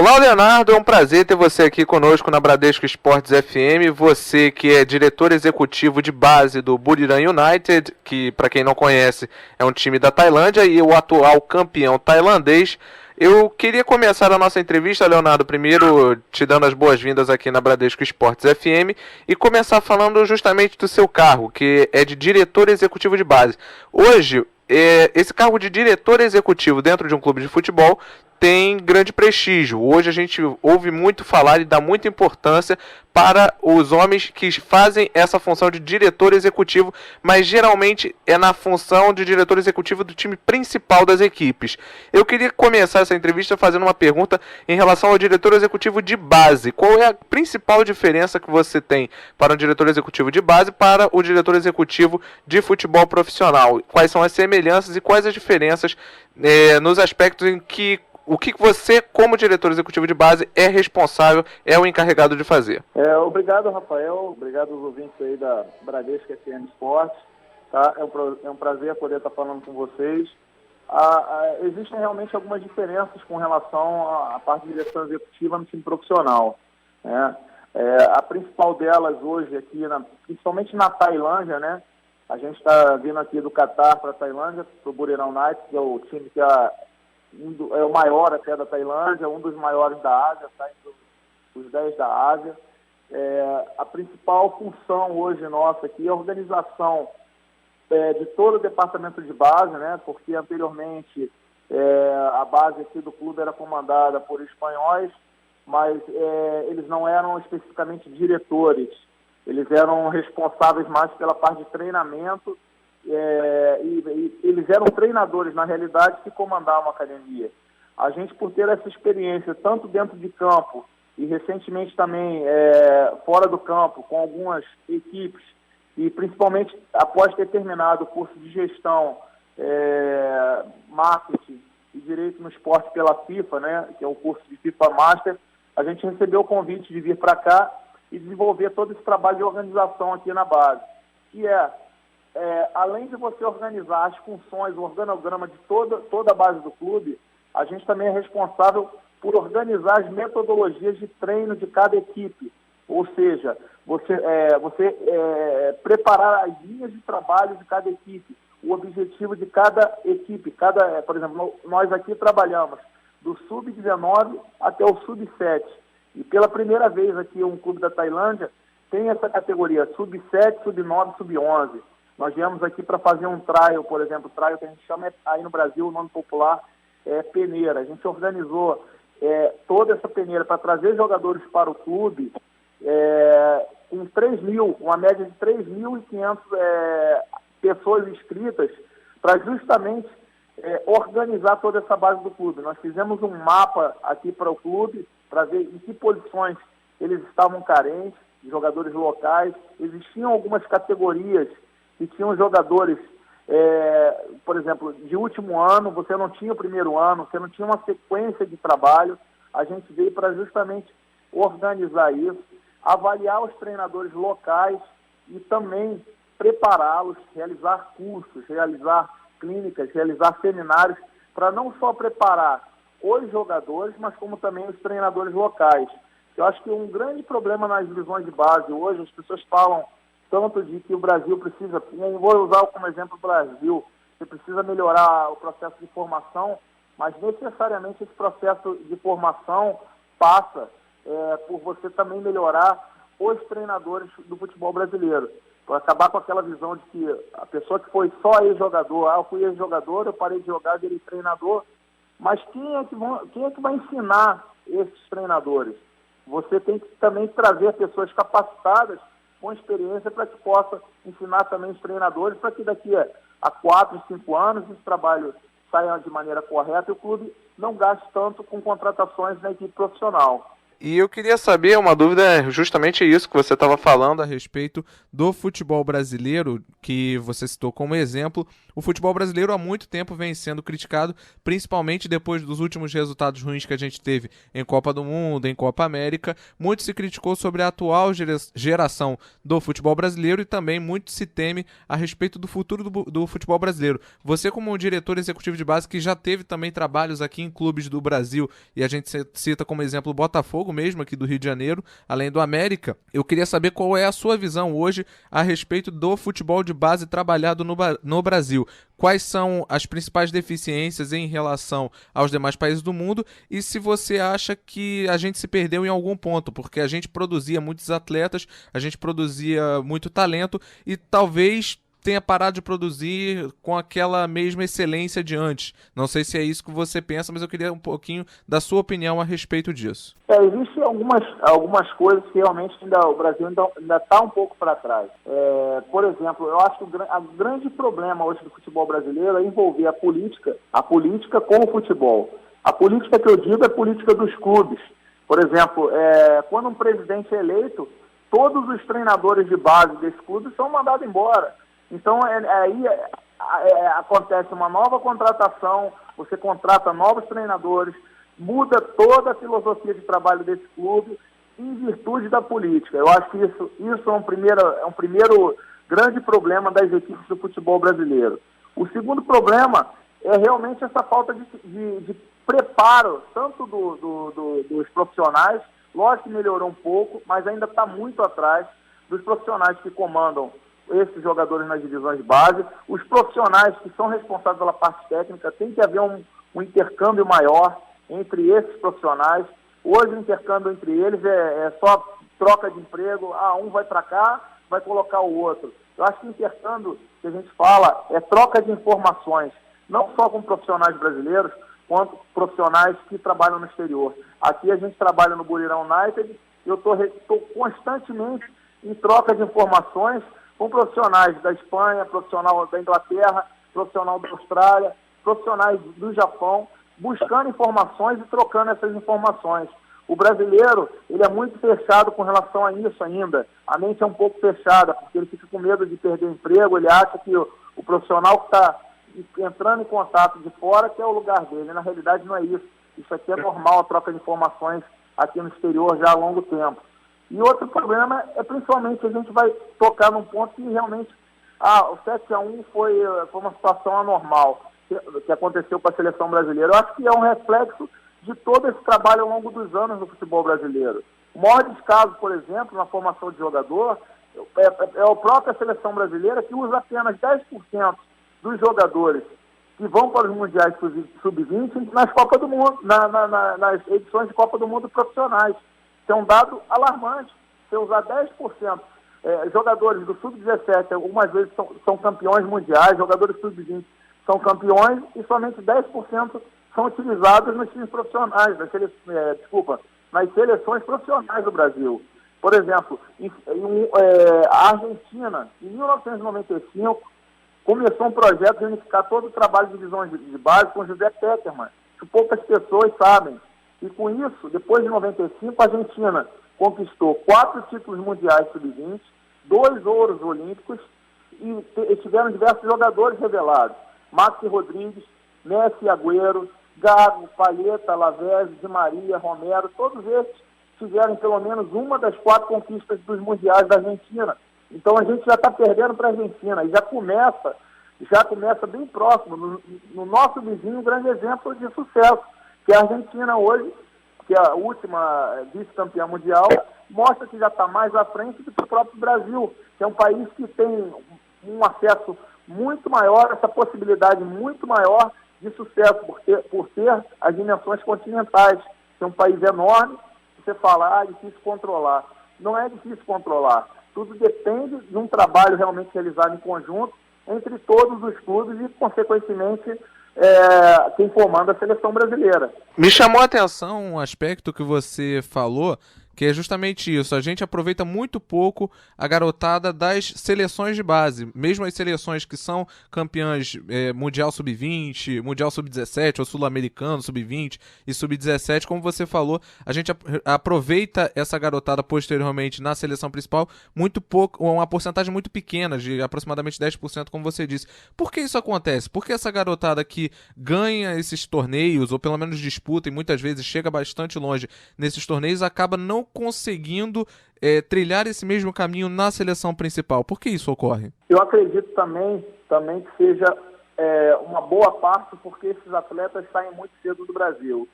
Olá, Leonardo, é um prazer ter você aqui conosco na Bradesco Esportes FM, você que é diretor executivo de base do Buriram United, que, para quem não conhece, é um time da Tailândia e o atual campeão tailandês. Eu queria começar a nossa entrevista, Leonardo, primeiro te dando as boas-vindas aqui na Bradesco Esportes FM e começar falando justamente do seu cargo, que é de diretor executivo de base. Hoje, esse cargo de diretor executivo dentro de um clube de futebol tem grande prestígio. Hoje a gente ouve muito falar e dá muita importância para os homens que fazem essa função de diretor executivo, mas geralmente é na função de diretor executivo do time principal das equipes. Eu queria começar essa entrevista fazendo uma pergunta em relação ao diretor executivo de base. Qual é a principal diferença que você tem para um diretor executivo de base para o diretor executivo de futebol profissional? Quais são as semelhanças e quais as diferenças nos aspectos em que o que você, como diretor executivo de base, é responsável, é o encarregado de fazer? Obrigado, Rafael. Obrigado aos ouvintes aí da Bradesco FM Esportes. Tá? É um prazer poder estar falando com vocês. Existem realmente algumas diferenças com relação à parte de direção executiva no time profissional. Né? A principal delas hoje aqui, principalmente na Tailândia, né? A gente está vindo aqui do Catar para a Tailândia, para o Buriram United, que é o time que é o maior até da Tailândia, um dos maiores da Ásia, está entre os 10 da Ásia. A principal função hoje nossa aqui é a organização de todo o departamento de base, né? Porque anteriormente a base aqui do clube era comandada por espanhóis, mas eles não eram especificamente diretores, eles eram responsáveis mais pela parte de treinamento. E eles eram treinadores, na realidade, que comandavam a academia. A gente, por ter essa experiência, tanto dentro de campo e recentemente também fora do campo, com algumas equipes, e principalmente após ter terminado o curso de gestão, marketing e direito no esporte pela FIFA, né, que é o curso de FIFA Master, a gente recebeu o convite de vir para cá e desenvolver todo esse trabalho de organização aqui na base, que além de você organizar as funções, o organograma de toda a base do clube, a gente também é responsável por organizar as metodologias de treino de cada equipe. Ou seja, você preparar as linhas de trabalho de cada equipe, o objetivo de cada equipe. Por exemplo, nós aqui trabalhamos do sub-19 até o sub-7. E pela primeira vez aqui um clube da Tailândia tem essa categoria sub-7, sub-9, sub-11. Nós viemos aqui para fazer um trial, por exemplo, trial que a gente chama aí no Brasil, o nome popular é peneira. A gente organizou toda essa peneira para trazer jogadores para o clube com 3.000, uma média de 3.500 pessoas inscritas, para justamente organizar toda essa base do clube. Nós fizemos um mapa aqui para o clube, para ver em que posições eles estavam carentes, de jogadores locais. Existiam algumas categorias que tinham jogadores, por exemplo, de último ano, você não tinha o primeiro ano, você não tinha uma sequência de trabalho. A gente veio para justamente organizar isso, avaliar os treinadores locais e também prepará-los, realizar cursos, realizar clínicas, realizar seminários, para não só preparar os jogadores, mas como também os treinadores locais. Eu acho que um grande problema nas divisões de base hoje, as pessoas falam tanto de que o Brasil precisa, eu vou usar como exemplo o Brasil, você precisa melhorar o processo de formação, mas necessariamente esse processo de formação passa por você também melhorar os treinadores do futebol brasileiro, para acabar com aquela visão de que a pessoa que foi só ex-jogador, eu fui ex-jogador, eu parei de jogar, virei treinador, mas quem é que vai ensinar esses treinadores? Você tem que também trazer pessoas capacitadas com experiência para que possa ensinar também os treinadores, para que daqui a 4, 5 anos esse trabalho saia de maneira correta e o clube não gaste tanto com contratações na equipe profissional. E eu queria saber, uma dúvida é justamente isso que você estava falando a respeito do futebol brasileiro, que você citou como exemplo. o futebol brasileiro há muito tempo vem sendo criticado, principalmente depois dos últimos resultados ruins que a gente teve em Copa do Mundo, em Copa América. Muito se criticou sobre a atual geração do futebol brasileiro e também muito se teme a respeito do futuro do futebol brasileiro. Você, como diretor executivo de base, que já teve também trabalhos aqui em clubes do Brasil, e a gente cita como exemplo o Botafogo mesmo, aqui do Rio de Janeiro, além do América, eu queria saber qual é a sua visão hoje a respeito do futebol de base trabalhado no Brasil. Quais são as principais deficiências em relação aos demais países do mundo e se você acha que a gente se perdeu em algum ponto, porque a gente produzia muitos atletas, a gente produzia muito talento e talvez tenha parado de produzir com aquela mesma excelência de antes. Não sei se é isso que você pensa, mas eu queria um pouquinho da sua opinião a respeito disso. Existem algumas coisas que realmente o Brasil ainda está um pouco para trás. Por exemplo, eu acho que o grande problema hoje do futebol brasileiro é envolver a política com o futebol. A política que eu digo é a política dos clubes. Por exemplo, quando um presidente é eleito, todos os treinadores de base desse clube são mandados embora. Então, aí acontece uma nova contratação, você contrata novos treinadores, muda toda a filosofia de trabalho desse clube em virtude da política. Eu acho que isso é um primeiro grande problema das equipes do futebol brasileiro. O segundo problema é realmente essa falta de preparo, tanto dos profissionais, lógico que melhorou um pouco, mas ainda está muito atrás dos profissionais que comandam esses jogadores nas divisões de base, os profissionais que são responsáveis pela parte técnica, tem que haver um intercâmbio maior entre esses profissionais. Hoje o intercâmbio entre eles é só troca de emprego, um vai para cá, vai colocar o outro. Eu acho que o intercâmbio que a gente fala é troca de informações, não só com profissionais brasileiros, quanto profissionais que trabalham no exterior. Aqui a gente trabalha no Burirão United, eu estou constantemente em troca de informações com profissionais da Espanha, profissional da Inglaterra, profissional da Austrália, profissionais do Japão, buscando informações e trocando essas informações. O brasileiro, ele é muito fechado com relação a isso ainda. A mente é um pouco fechada, porque ele fica com medo de perder o emprego, ele acha que o profissional que está entrando em contato de fora que é o lugar dele. Na realidade não é isso. Isso aqui é normal, a troca de informações aqui no exterior já há longo tempo. E outro problema é principalmente a gente vai tocar num ponto que realmente o 7-1 foi uma situação anormal que aconteceu com a seleção brasileira. Eu acho que é um reflexo de todo esse trabalho ao longo dos anos no futebol brasileiro. O maior descaso, por exemplo, na formação de jogador é a própria seleção brasileira que usa apenas 10% dos jogadores que vão para os mundiais sub-20 nas Copas do Mundo, nas edições de Copa do Mundo profissionais. Isso é um dado alarmante. Se usar 10%, jogadores do sub-17 algumas vezes são campeões mundiais, jogadores sub-20 são campeões e somente 10% são utilizados nos times profissionais, nas seleções profissionais do Brasil. Por exemplo, a Argentina, em 1995, começou um projeto de unificar todo o trabalho de divisões de base com José Pekerman, que poucas pessoas sabem. E com isso, depois de 95, a Argentina conquistou 4 títulos mundiais sub-20, 2 ouros olímpicos e tiveram diversos jogadores revelados. Maxi Rodrigues, Messi, Agüero, Gago, Palheta, Lavezzi, Di Maria, Romero, todos esses tiveram pelo menos uma das 4 conquistas dos mundiais da Argentina. Então a gente já está perdendo para a Argentina e já começa bem próximo. No nosso vizinho, um grande exemplo de sucesso, que é a Argentina hoje, que é a última vice-campeã mundial, mostra que já está mais à frente do que o próprio Brasil, que é um país que tem um acesso muito maior, essa possibilidade muito maior de sucesso, por ter as dimensões continentais. É um país enorme, você fala, é difícil controlar. Não é difícil controlar. Tudo depende de um trabalho realmente realizado em conjunto entre todos os clubes e, consequentemente, quem comanda a seleção brasileira. Me chamou a atenção um aspecto que você falou, que é justamente isso. A gente aproveita muito pouco a garotada das seleções de base, mesmo as seleções que são campeãs Mundial Sub-20, Mundial Sub-17, ou Sul-Americano Sub-20 e Sub-17, como você falou, a gente aproveita essa garotada posteriormente na seleção principal muito pouco, uma porcentagem muito pequena, de aproximadamente 10%, como você disse. Por que isso acontece? Porque essa garotada que ganha esses torneios, ou pelo menos disputa e muitas vezes chega bastante longe nesses torneios, acaba não conseguindo trilhar esse mesmo caminho na seleção principal. Por que isso ocorre? Eu acredito também que seja uma boa parte porque esses atletas saem muito cedo do Brasil.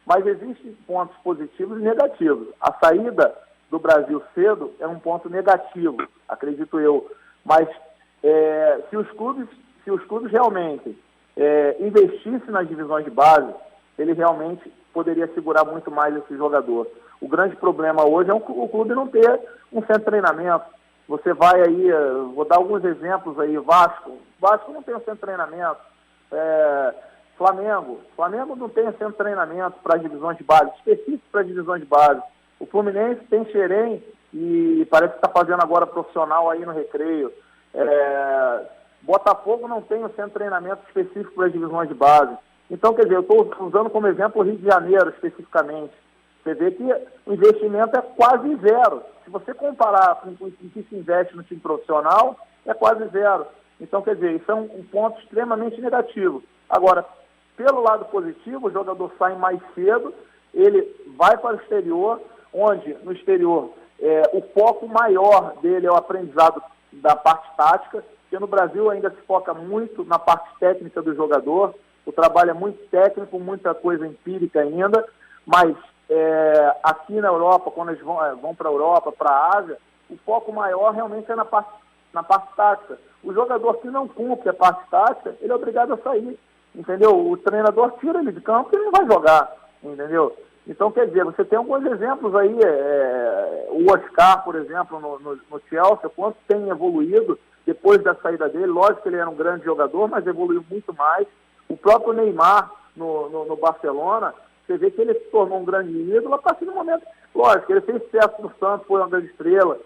Mas existem pontos positivos e negativos. A saída do Brasil cedo é um ponto negativo, acredito eu. Mas se os clubes realmente investissem nas divisões de base, ele realmente poderia segurar muito mais esse jogador. O grande problema hoje é o clube não ter um centro de treinamento. Você vai aí, vou dar alguns exemplos aí, Vasco não tem um centro de treinamento, Flamengo não tem um centro de treinamento para as divisões de base, específico para as divisões de base. O Fluminense tem Xerém e parece que está fazendo agora profissional aí no Recreio. Botafogo não tem um centro de treinamento específico para as divisões de base. Então, quer dizer, eu estou usando como exemplo o Rio de Janeiro especificamente. Você vê que o investimento é quase zero. Se você comparar com o que se investe no time profissional, é quase zero. Então, quer dizer, isso é um ponto extremamente negativo. Agora, pelo lado positivo, o jogador sai mais cedo, ele vai para o exterior, onde no exterior o foco maior dele é o aprendizado da parte tática, porque no Brasil ainda se foca muito na parte técnica do jogador, o trabalho é muito técnico, muita coisa empírica ainda, mas aqui na Europa, quando eles vão para a Europa, para a Ásia, o foco maior realmente é na parte tática. O jogador que não cumpre a parte tática, ele é obrigado a sair, entendeu? O treinador tira ele de campo e ele não vai jogar, entendeu? Então, quer dizer, você tem alguns exemplos aí, o Oscar, por exemplo, no Chelsea, quanto tem evoluído depois da saída dele. Lógico que ele era um grande jogador, mas evoluiu muito mais. O próprio Neymar no Barcelona, você vê que ele se tornou um grande ídolo a partir do momento. Lógico, ele fez sucesso no Santos, foi uma grande estrela,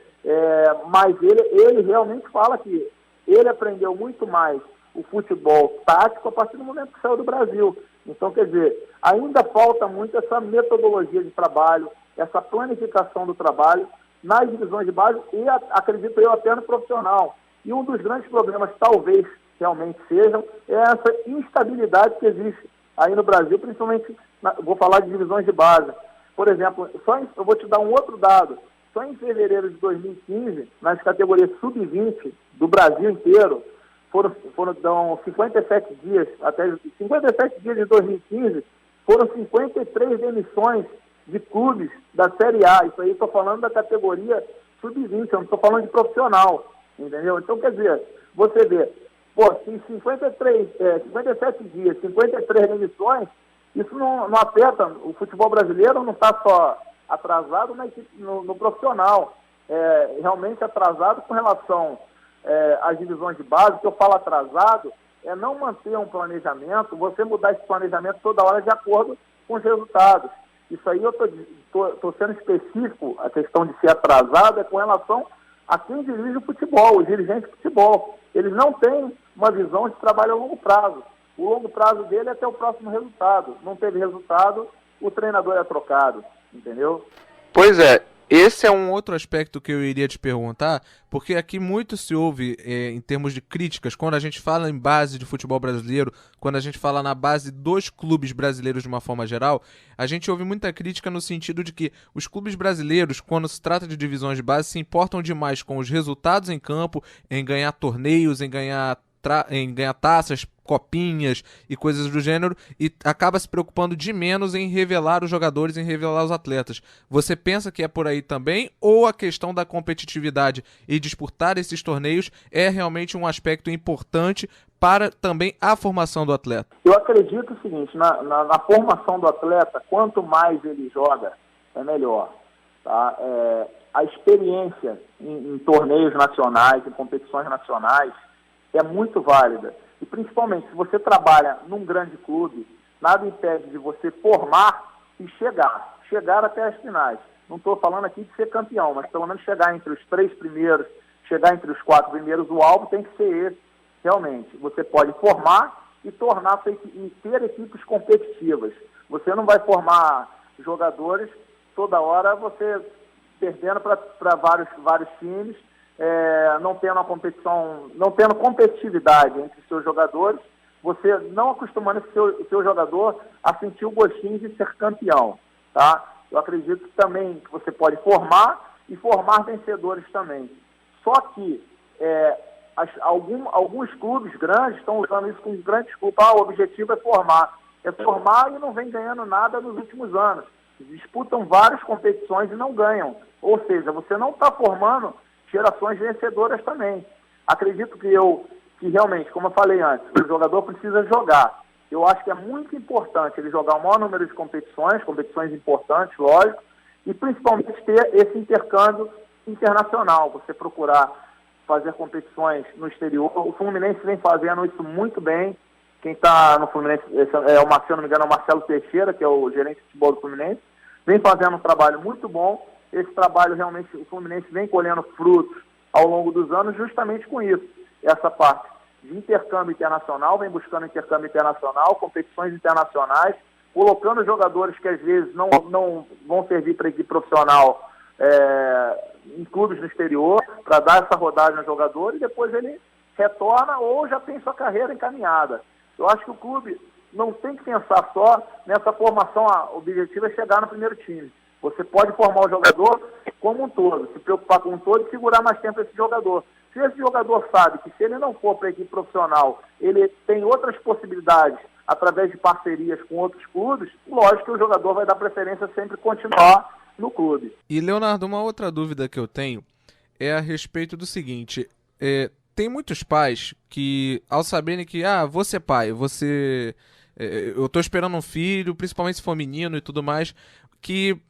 mas ele realmente fala que ele aprendeu muito mais o futebol tático a partir do momento que saiu do Brasil. Então, quer dizer, ainda falta muito essa metodologia de trabalho, essa planificação do trabalho nas divisões de base e, acredito eu, até no profissional. E um dos grandes problemas, talvez realmente sejam, é essa instabilidade que existe aí no Brasil, principalmente, vou falar de divisões de base. Por exemplo, eu vou te dar um outro dado. Só em fevereiro de 2015, nas categorias sub-20 do Brasil inteiro, foram 57 dias, até 57 dias de 2015, foram 53 demissões de clubes da Série A. Isso aí estou falando da categoria sub-20, eu não estou falando de profissional, entendeu? Então, quer dizer, você vê, se 57 dias, 53 demissões, isso não afeta, o futebol brasileiro não está só atrasado no profissional, realmente atrasado com relação às divisões de base. Que eu falo atrasado é não manter um planejamento, você mudar esse planejamento toda hora de acordo com os resultados. Isso aí eu estou sendo específico, a questão de ser atrasado é com relação a quem dirige o futebol, os dirigentes de futebol. Eles não têm uma visão de trabalho a longo prazo. O longo prazo dele é até o próximo resultado. Não teve resultado, o treinador é trocado, entendeu? Pois é, esse é um outro aspecto que eu iria te perguntar, porque aqui muito se ouve em termos de críticas, quando a gente fala em base de futebol brasileiro, quando a gente fala na base dos clubes brasileiros de uma forma geral, a gente ouve muita crítica no sentido de que os clubes brasileiros, quando se trata de divisões de base, se importam demais com os resultados em campo, em ganhar torneios, em ganhar taças, copinhas e coisas do gênero, e acaba se preocupando de menos em revelar os jogadores, em revelar os atletas. Você pensa que é por aí também, ou a questão da competitividade e disputar esses torneios é realmente um aspecto importante para também a formação do atleta? Eu acredito o seguinte, na formação do atleta, quanto mais ele joga, é melhor. Tá? A experiência em torneios nacionais, em competições nacionais, é muito válida. E principalmente, se você trabalha num grande clube, nada impede de você formar e chegar até as finais. Não estou falando aqui de ser campeão, mas pelo menos chegar entre os 3 primeiros, chegar entre os 4 primeiros, o alvo tem que ser esse, realmente. Você pode formar e ter equipes competitivas. Você não vai formar jogadores toda hora, você perdendo para vários times, não tendo a competição, não tendo competitividade entre seus jogadores, você não acostumando o seu jogador a sentir o gostinho de ser campeão, tá? Eu acredito também que você pode formar e formar vencedores também. Só que alguns clubes grandes estão usando isso com grande desculpa. O objetivo é formar. É formar e não vem ganhando nada nos últimos anos. Disputam várias competições e não ganham. Ou seja, você não está formando gerações vencedoras também. Acredito que realmente, como eu falei antes, o jogador precisa jogar. Eu acho que é muito importante ele jogar o maior número de competições importantes, lógico, e principalmente ter esse intercâmbio internacional, você procurar fazer competições no exterior. O Fluminense vem fazendo isso muito bem. Quem está no Fluminense, se eu não me engano, é o Marcelo Teixeira, que é o gerente de futebol do Fluminense, vem fazendo um trabalho muito bom. Esse trabalho realmente, o Fluminense vem colhendo frutos ao longo dos anos justamente com isso. Essa parte de intercâmbio internacional, vem buscando intercâmbio internacional, competições internacionais, colocando jogadores que às vezes não vão servir para a equipe profissional em clubes no exterior, para dar essa rodagem ao jogador, e depois ele retorna ou já tem sua carreira encaminhada. Eu acho que o clube não tem que pensar só nessa formação, o objetivo é chegar no primeiro time. Você pode formar o jogador como um todo, se preocupar com um todo e segurar mais tempo esse jogador. Se esse jogador sabe que se ele não for para a equipe profissional, ele tem outras possibilidades através de parcerias com outros clubes, lógico que o jogador vai dar preferência sempre continuar no clube. E, Leonardo, uma outra dúvida que eu tenho é a respeito do seguinte: tem muitos pais que, ao saberem que, vou ser pai, eu tô esperando um filho, principalmente se for menino e tudo mais, que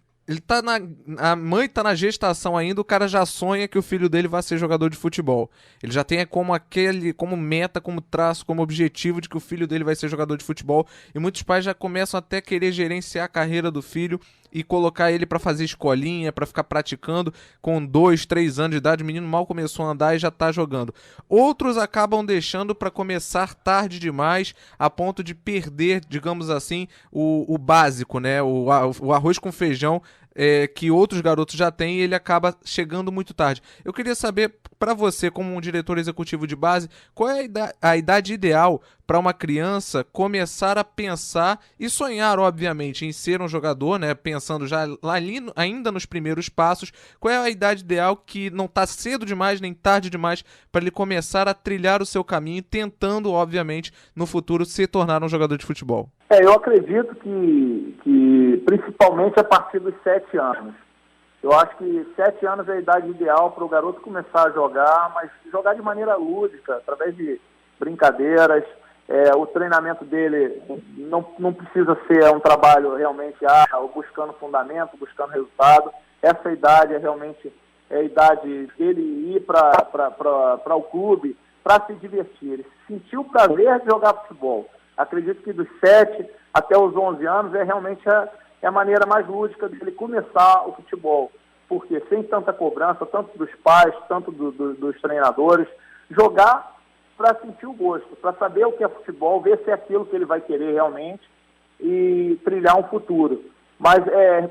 a mãe tá na gestação ainda, o cara já sonha que o filho dele vai ser jogador de futebol. Ele já tem como meta, como traço, como objetivo de que o filho dele vai ser jogador de futebol. E muitos pais já começam até a querer gerenciar a carreira do filho e colocar ele para fazer escolinha, para ficar praticando com 2, 3 anos de idade. O menino mal começou a andar e já tá jogando. Outros acabam deixando para começar tarde demais, a ponto de perder, digamos assim, o básico, né? O arroz com feijão que outros garotos já têm, e ele acaba chegando muito tarde. Eu queria saber, para você, como um diretor executivo de base, qual é a idade ideal para uma criança começar a pensar e sonhar, obviamente, em ser um jogador, né? Pensando já lá ainda nos primeiros passos. Qual é a idade ideal que não está cedo demais nem tarde demais para ele começar a trilhar o seu caminho, tentando, obviamente, no futuro se tornar um jogador de futebol? Eu acredito que principalmente a partir dos 7 anos. Eu acho que 7 anos é a idade ideal para o garoto começar a jogar, mas jogar de maneira lúdica, através de brincadeiras. O treinamento dele não precisa ser um trabalho realmente buscando fundamento, buscando resultado. Essa idade realmente é a idade dele ir para o clube para se divertir. Ele sentir o prazer de jogar futebol. Acredito que dos 7 até os 11 anos é realmente a maneira mais lúdica de ele começar o futebol. Porque sem tanta cobrança, tanto dos pais, tanto dos treinadores, jogar para sentir o gosto, para saber o que é futebol, ver se é aquilo que ele vai querer realmente e trilhar um futuro. Mas,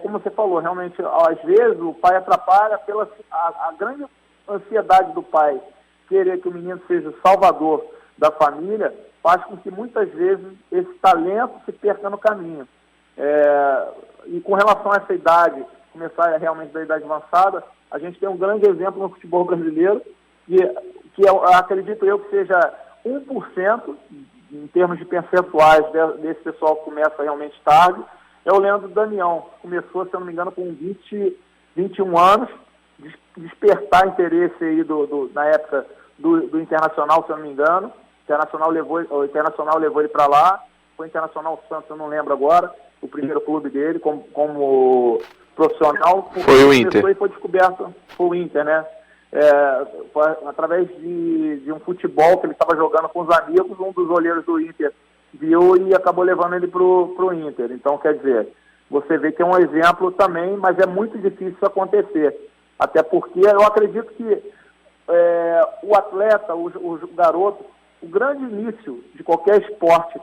como você falou, realmente, às vezes o pai atrapalha pela a grande ansiedade do pai querer que o menino seja o salvador da família, faz com que muitas vezes esse talento se perca no caminho. E com relação a essa idade, começar realmente da idade avançada, a gente tem um grande exemplo no futebol brasileiro, que eu acredito que seja 1% em termos de percentuais desse pessoal que começa realmente tarde, é o Leandro Damião. Começou, se eu não me engano, com 21 anos, despertar interesse aí na época do Internacional, se eu não me engano. O Internacional levou ele para lá, foi Internacional Santos, eu não lembro agora, o primeiro clube dele como profissional. Foi o Inter. E foi descoberto, foi o Inter, né? Através de um futebol que ele estava jogando com os amigos, um dos olheiros do Inter viu e acabou levando ele pro Inter. Então, quer dizer, você vê que é um exemplo também, mas é muito difícil isso acontecer. Até porque eu acredito que o atleta, o garoto, o grande início de qualquer esporte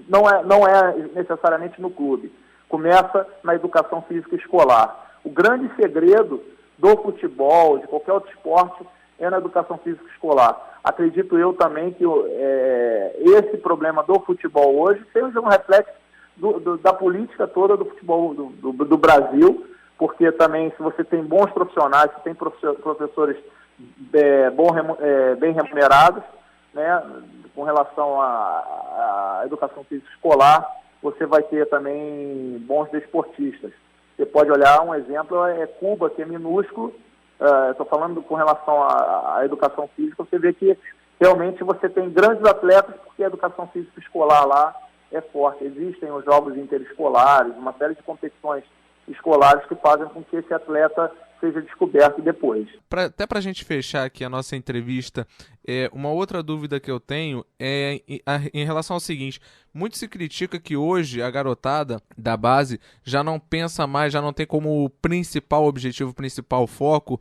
não é necessariamente no clube. Começa na educação física escolar. O grande segredo do futebol, de qualquer outro esporte, é na educação física escolar. Acredito eu também que esse problema do futebol hoje seja um reflexo da política toda do futebol do Brasil, porque também se você tem bons profissionais, se tem professores bem remunerados, né, com relação à educação física escolar, você vai ter também bons desportistas. Você pode olhar, um exemplo é Cuba, que é minúsculo. Estou falando com relação à educação física, você vê que realmente você tem grandes atletas, porque a educação física escolar lá é forte. Existem os jogos interescolares, uma série de competições escolares que fazem com que esse atleta seja descoberto depois. Até para a gente fechar aqui a nossa entrevista, uma outra dúvida que eu tenho é em relação ao seguinte: muito se critica que hoje a garotada da base já não pensa mais, já não tem como principal objetivo, principal foco,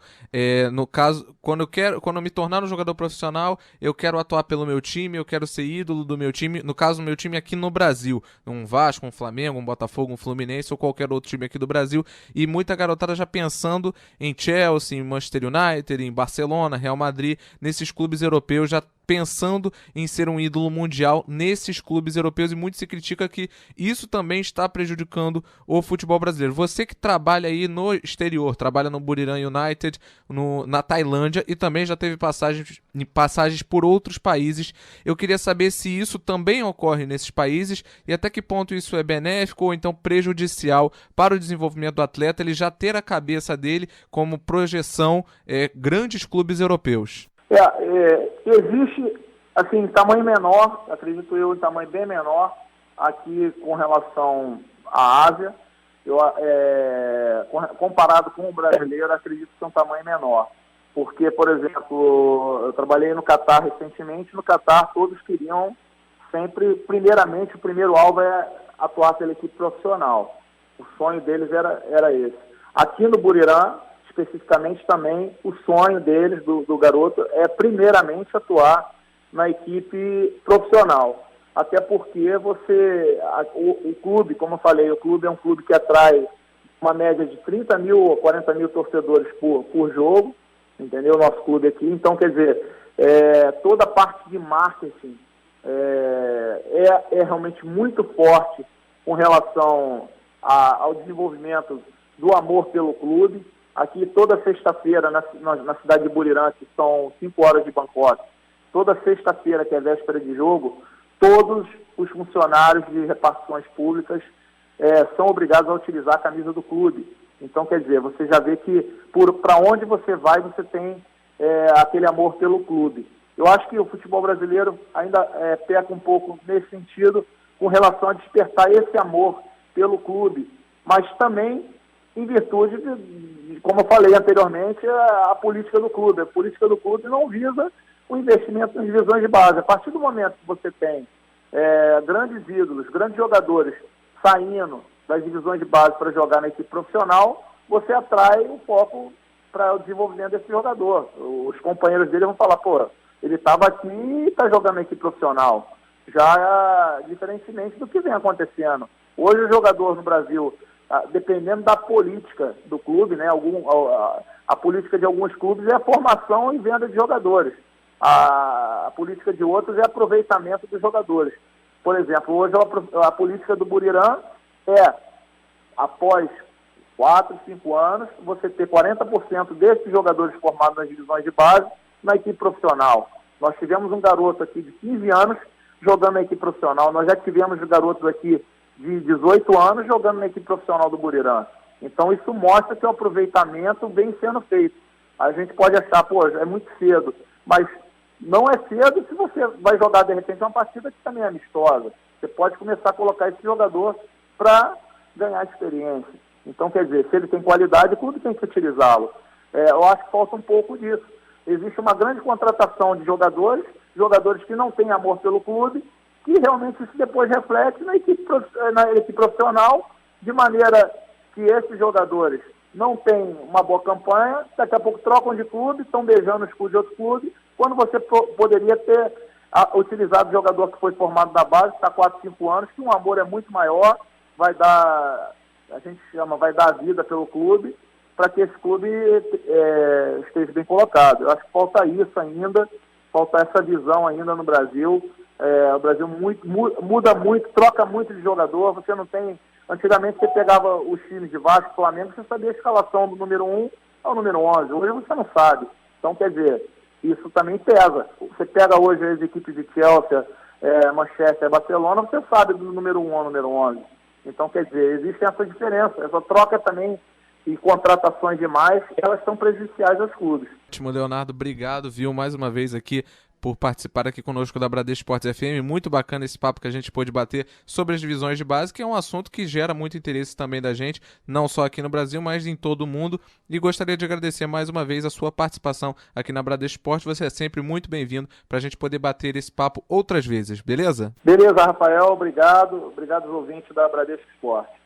no caso, quando eu me tornar um jogador profissional, eu quero atuar pelo meu time, eu quero ser ídolo do meu time, no caso do meu time aqui no Brasil, um Vasco, um Flamengo, um Botafogo, um Fluminense ou qualquer outro time aqui do Brasil, e muita garotada já pensando em Chelsea, em Manchester United, em Barcelona, Real Madrid, nesses clubes europeus, já pensando em ser um ídolo mundial nesses clubes europeus, e muito se critica que isso também está prejudicando o futebol brasileiro. Você que trabalha aí no exterior, trabalha no Buriram United, na Tailândia, e também já teve passagens por outros países, eu queria saber se isso também ocorre nesses países e até que ponto isso é benéfico ou então prejudicial para o desenvolvimento do atleta, ele já ter a cabeça dele como projeção grandes clubes europeus. Existe, assim, em tamanho menor, acredito eu, em tamanho bem menor, aqui com relação à Ásia, comparado com o brasileiro, acredito que é um tamanho menor. Porque, por exemplo, eu trabalhei no Catar recentemente, no Catar todos queriam sempre, primeiramente, o primeiro alvo é atuar pela equipe profissional. O sonho deles era esse. Aqui no Buriram, especificamente também, o sonho deles, do garoto, é primeiramente atuar na equipe profissional. Até porque o clube, como eu falei, o clube é um clube que atrai uma média de 30 mil ou 40 mil torcedores por jogo, entendeu? Nosso clube aqui. Então, quer dizer, toda a parte de marketing é realmente muito forte com relação ao desenvolvimento do amor pelo clube. Aqui toda sexta-feira na cidade de Buriram, que são 5 horas de Bangkok, toda sexta-feira, que é véspera de jogo, todos os funcionários de repartições públicas são obrigados a utilizar a camisa do clube. Então, quer dizer, você já vê que para onde você vai, você tem aquele amor pelo clube. Eu acho que o futebol brasileiro ainda peca um pouco nesse sentido, com relação a despertar esse amor pelo clube, mas também em virtude de, como eu falei anteriormente, a política do clube. A política do clube não visa o investimento nas divisões de base. A partir do momento que você tem grandes ídolos, grandes jogadores saindo das divisões de base para jogar na equipe profissional, você atrai o foco para o desenvolvimento desse jogador. Os companheiros dele vão falar, pô, ele estava aqui e está jogando na equipe profissional. Já diferentemente do que vem acontecendo. Hoje o jogador no Brasil, dependendo da política do clube, né, a política de alguns clubes é a formação e venda de jogadores. A política de outros é aproveitamento dos jogadores. Por exemplo, hoje a política do Buriram após 4, 5 anos, você ter 40% desses jogadores formados nas divisões de base na equipe profissional. Nós tivemos um garoto aqui de 15 anos jogando na equipe profissional. Nós já tivemos garotos aqui de 18 anos jogando na equipe profissional do Buriram. Então isso mostra que o aproveitamento vem sendo feito. A gente pode achar, pô, é muito cedo, mas não é cedo se você vai jogar de repente uma partida que também é amistosa. Você pode começar a colocar esse jogador para ganhar experiência. Então, quer dizer, se ele tem qualidade, o clube tem que utilizá-lo. Eu acho que falta um pouco disso. Existe uma grande contratação de jogadores que não têm amor pelo clube, que realmente isso depois reflete na equipe profissional, de maneira que esses jogadores não têm uma boa campanha, daqui a pouco trocam de clube, estão beijando os clubes de outro clube, quando você poderia ter utilizado o jogador que foi formado na base, está há 4, 5 anos, que um amor é muito maior, vai dar, a gente chama, vai dar vida pelo clube, para que esse clube esteja bem colocado. Eu acho que falta isso ainda, falta essa visão ainda no Brasil. O Brasil muda muito, troca muito de jogador, você não tem... Antigamente você pegava os times de Vasco, Flamengo, você sabia a escalação do número 1 ao número 11, hoje você não sabe. Então, quer dizer, isso também pesa. Você pega hoje as equipes de Chelsea, Manchester, Barcelona, você sabe do número 1 ao número 11. Então, quer dizer, existe essa diferença. Essa troca também e contratações demais, elas são prejudiciais aos clubes. Ótimo, Leonardo, obrigado, viu, mais uma vez aqui por participar aqui conosco da Bradesco Esportes FM. Muito bacana esse papo que a gente pôde bater sobre as divisões de base, que é um assunto que gera muito interesse também da gente, não só aqui no Brasil, mas em todo o mundo. E gostaria de agradecer mais uma vez a sua participação aqui na Bradesco Esportes. Você é sempre muito bem-vindo para a gente poder bater esse papo outras vezes, beleza? Beleza, Rafael, obrigado. Obrigado aos ouvintes da Bradesco Esportes.